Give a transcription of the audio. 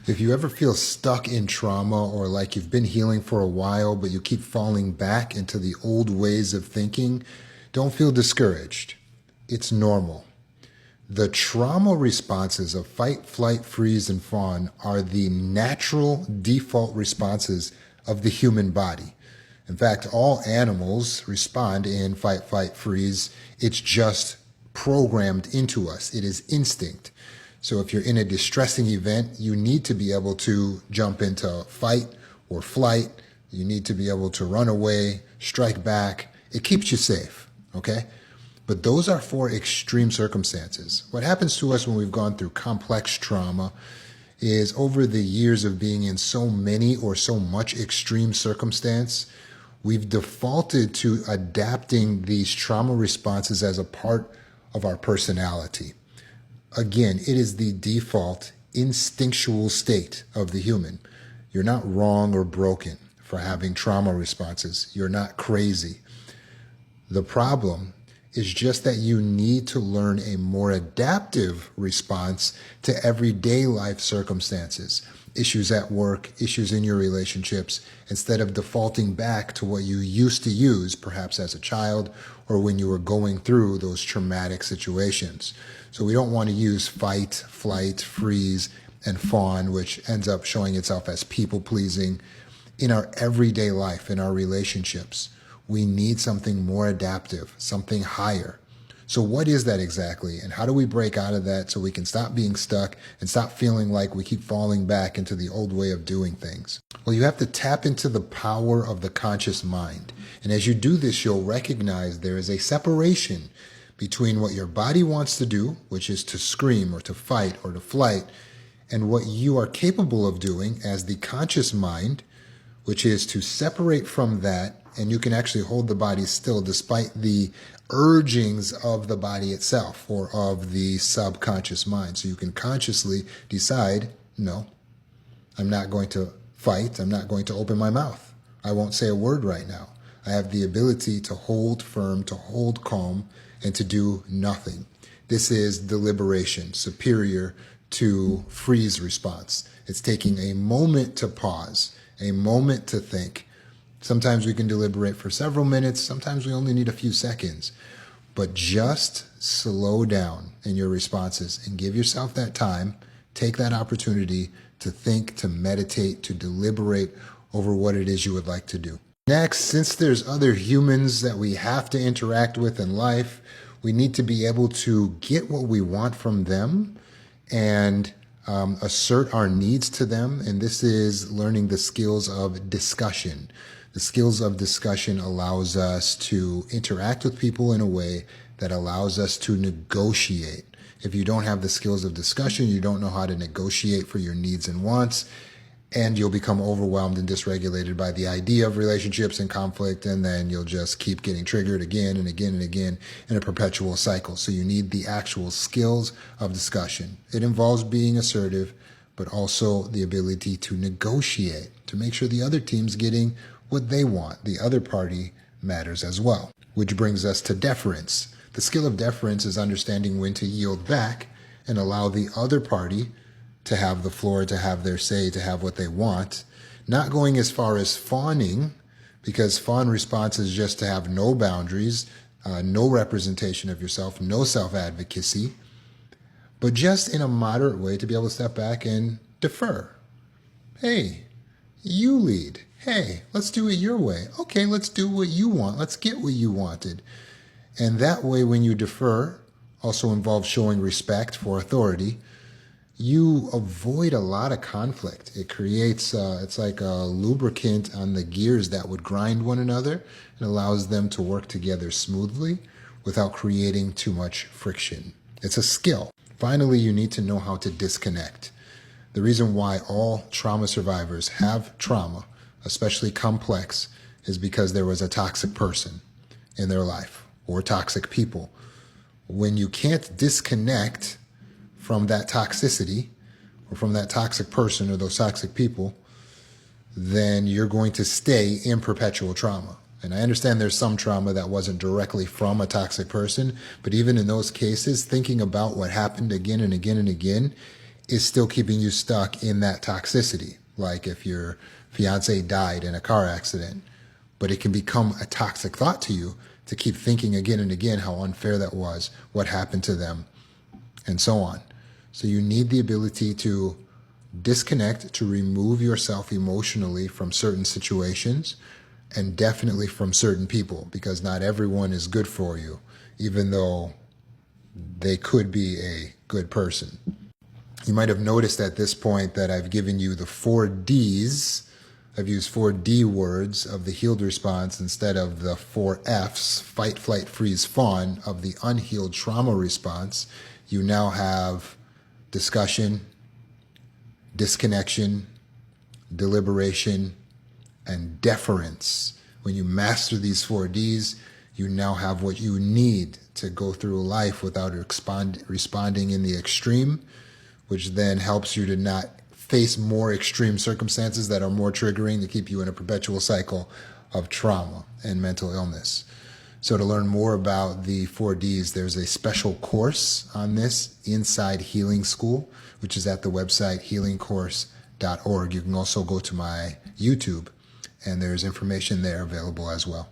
If you ever feel stuck in trauma or like you've been healing for a while, but you keep falling back into the old ways of thinking, don't feel discouraged. It's normal. The trauma responses of fight, flight, freeze, and fawn are the natural default responses of the human body. In fact, all animals respond in fight, flight, freeze. It's just programmed into us. It is instinct. So if you're in a distressing event, you need to be able to jump into fight or flight. You need to be able to run away, strike back. It keeps you safe, okay? But those are for extreme circumstances. What happens to us when we've gone through complex trauma is over the years of being in so many or so much extreme circumstance, we've defaulted to adapting these trauma responses as a part of our personality. Again, it is the default instinctual state of the human. You're not wrong or broken for having trauma responses. You're not crazy. The problem is just that you need to learn a more adaptive response to everyday life circumstances, issues at work, issues in your relationships, instead of defaulting back to what you used to use, perhaps as a child or when you were going through those traumatic situations. So we don't want to use fight, flight, freeze, and fawn, which ends up showing itself as people-pleasing in our everyday life, in our relationships. We need something more adaptive, something higher. So what is that exactly? And how do we break out of that so we can stop being stuck and stop feeling like we keep falling back into the old way of doing things? Well, you have to tap into the power of the conscious mind. And as you do this, you'll recognize there is a separation between what your body wants to do, which is to scream or to fight or to flight, and what you are capable of doing as the conscious mind, which is to separate from that, and you can actually hold the body still despite the urgings of the body itself or of the subconscious mind. So you can consciously decide, no, I'm not going to fight. I'm not going to open my mouth. I won't say a word right now. I have the ability to hold firm, to hold calm, and to do nothing. This is deliberation, superior to freeze response. It's taking a moment to pause, a moment to think. Sometimes we can deliberate for several minutes. Sometimes we only need a few seconds. But just slow down in your responses and give yourself that time. Take that opportunity to think, to meditate, to deliberate over what it is you would like to do. Next, since there's other humans that we have to interact with in life, we need to be able to get what we want from them and assert our needs to them. And this is learning the skills of discussion. The skills of discussion allows us to interact with people in a way that allows us to negotiate. If you don't have the skills of discussion, you don't know how to negotiate for your needs and wants, and you'll become overwhelmed and dysregulated by the idea of relationships and conflict, and then you'll just keep getting triggered again and again and again in a perpetual cycle. So you need the actual skills of discussion. It involves being assertive, but also the ability to negotiate, to make sure the other team's getting what they want. The other party matters as well, which brings us to deference. The skill of deference is understanding when to yield back and allow the other party to have the floor, to have their say, to have what they want, not going as far as fawning, because fawn response is just to have no boundaries, no representation of yourself, no self-advocacy, but just in a moderate way to be able to step back and defer. Hey, you lead. Hey, let's do it your way. Okay, let's do what you want. Let's get what you wanted. And that way, when you defer, also involves showing respect for authority. You avoid a lot of conflict. It creates, it's like a lubricant on the gears that would grind one another and allows them to work together smoothly without creating too much friction. It's a skill. Finally, you need to know how to disconnect. The reason why all trauma survivors have trauma, especially complex, is because there was a toxic person in their life or toxic people. When you can't disconnect from that toxicity or from that toxic person or those toxic people, then you're going to stay in perpetual trauma. And I understand there's some trauma that wasn't directly from a toxic person, but even in those cases, thinking about what happened again and again and again, is still keeping you stuck in that toxicity. Like if your fiance died in a car accident, but it can become a toxic thought to you to keep thinking again and again how unfair that was, what happened to them, and so on. So you need the ability to disconnect, to remove yourself emotionally from certain situations, and definitely from certain people, because not everyone is good for you, even though they could be a good person. You might have noticed at this point that I've given you the 4Ds. I've used 4D words of the healed response instead of the 4Fs, fight, flight, freeze, fawn, of the unhealed trauma response. You now have discussion, disconnection, deliberation, and deference. When you master these 4Ds, you now have what you need to go through life without responding in the extreme, which then helps you to not face more extreme circumstances that are more triggering to keep you in a perpetual cycle of trauma and mental illness. So to learn more about the 4Ds, there's a special course on this inside Healing School, which is at the website healingcourse.org. You can also go to my YouTube, and there's information there available as well.